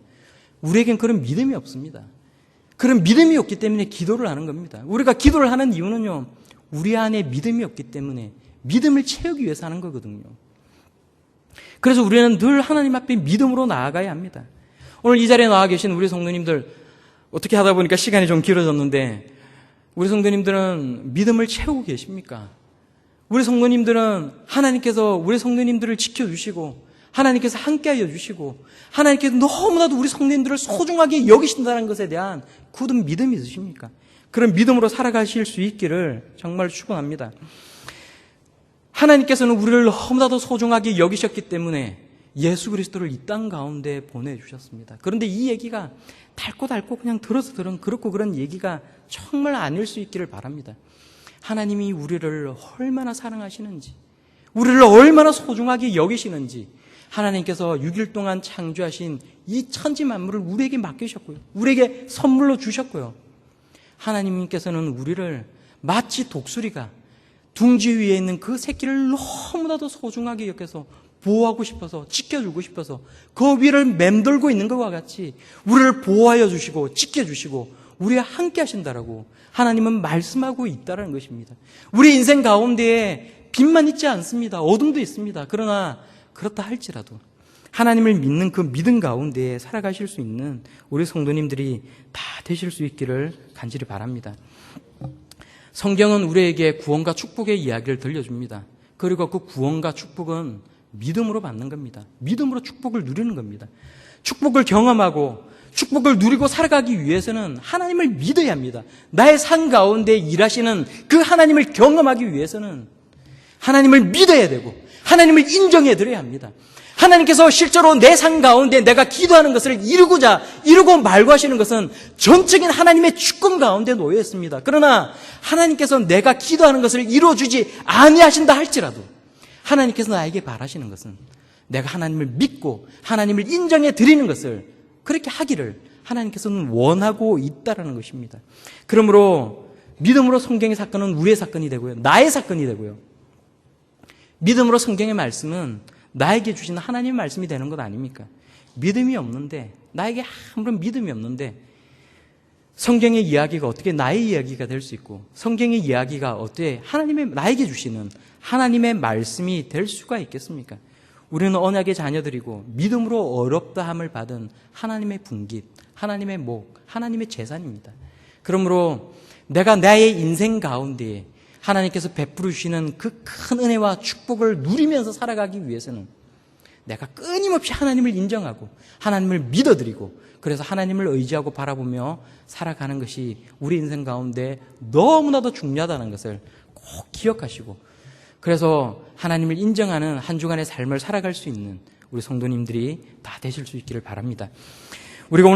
우리에겐 그런 믿음이 없습니다. 그런 믿음이 없기 때문에 기도를 하는 겁니다. 우리가 기도를 하는 이유는요, 우리 안에 믿음이 없기 때문에 믿음을 채우기 위해서 하는 거거든요. 그래서 우리는 늘 하나님 앞에 믿음으로 나아가야 합니다. 오늘 이 자리에 나와 계신 우리 성도님들, 어떻게 하다 보니까 시간이 좀 길어졌는데 우리 성도님들은 믿음을 채우고 계십니까? 우리 성도님들은 하나님께서 우리 성도님들을 지켜주시고 하나님께서 함께하여 주시고 하나님께서 너무나도 우리 성도님들을 소중하게 여기신다는 것에 대한 굳은 믿음이 있으십니까? 그런 믿음으로 살아가실 수 있기를 정말 축원합니다. 하나님께서는 우리를 너무나도 소중하게 여기셨기 때문에 예수 그리스도를 이 땅 가운데 보내주셨습니다. 그런데 이 얘기가 달고 그냥 들어서 들은 그렇고 그런 얘기가 정말 아닐 수 있기를 바랍니다. 하나님이 우리를 얼마나 사랑하시는지, 우리를 얼마나 소중하게 여기시는지 하나님께서 6일 동안 창조하신 이 천지 만물을 우리에게 맡기셨고요. 우리에게 선물로 주셨고요. 하나님께서는 우리를 마치 독수리가 둥지 위에 있는 그 새끼를 너무나도 소중하게 여겨서 보호하고 싶어서 지켜주고 싶어서 그 위를 맴돌고 있는 것과 같이 우리를 보호하여 주시고 지켜주시고 우리와 함께 하신다라고 하나님은 말씀하고 있다는 것입니다. 우리 인생 가운데에 빛만 있지 않습니다. 어둠도 있습니다. 그러나 그렇다 할지라도 하나님을 믿는 그 믿음 가운데에 살아가실 수 있는 우리 성도님들이 다 되실 수 있기를 간절히 바랍니다. 성경은 우리에게 구원과 축복의 이야기를 들려줍니다. 그리고 그 구원과 축복은 믿음으로 받는 겁니다. 믿음으로 축복을 누리는 겁니다. 축복을 경험하고 축복을 누리고 살아가기 위해서는 하나님을 믿어야 합니다. 나의 삶 가운데 일하시는 그 하나님을 경험하기 위해서는 하나님을 믿어야 되고 하나님을 인정해 드려야 합니다. 하나님께서 실제로 내 삶 가운데 내가 기도하는 것을 이루고 말고 하시는 것은 전적인 하나님의 주권 가운데 놓여 있습니다. 그러나 하나님께서 내가 기도하는 것을 이루어주지 아니하신다 할지라도 하나님께서 나에게 바라시는 것은 내가 하나님을 믿고 하나님을 인정해 드리는 것을 그렇게 하기를 하나님께서는 원하고 있다라는 것입니다. 그러므로 믿음으로 성경의 사건은 우리의 사건이 되고요. 나의 사건이 되고요. 믿음으로 성경의 말씀은 나에게 주신 하나님의 말씀이 되는 것 아닙니까? 믿음이 없는데, 나에게 아무런 믿음이 없는데 성경의 이야기가 어떻게 나의 이야기가 될 수 있고 성경의 이야기가 어떻게 나에게 주시는 하나님의 말씀이 될 수가 있겠습니까? 우리는 언약의 자녀들이고 믿음으로 어렵다함을 받은 하나님의 분깃, 하나님의 목, 하나님의 재산입니다. 그러므로 내가 나의 인생 가운데에 하나님께서 베풀어 주시는 그 큰 은혜와 축복을 누리면서 살아가기 위해서는 내가 끊임없이 하나님을 인정하고 하나님을 믿어드리고 그래서 하나님을 의지하고 바라보며 살아가는 것이 우리 인생 가운데 너무나도 중요하다는 것을 꼭 기억하시고 그래서 하나님을 인정하는 한 주간의 삶을 살아갈 수 있는 우리 성도님들이 다 되실 수 있기를 바랍니다. 우리가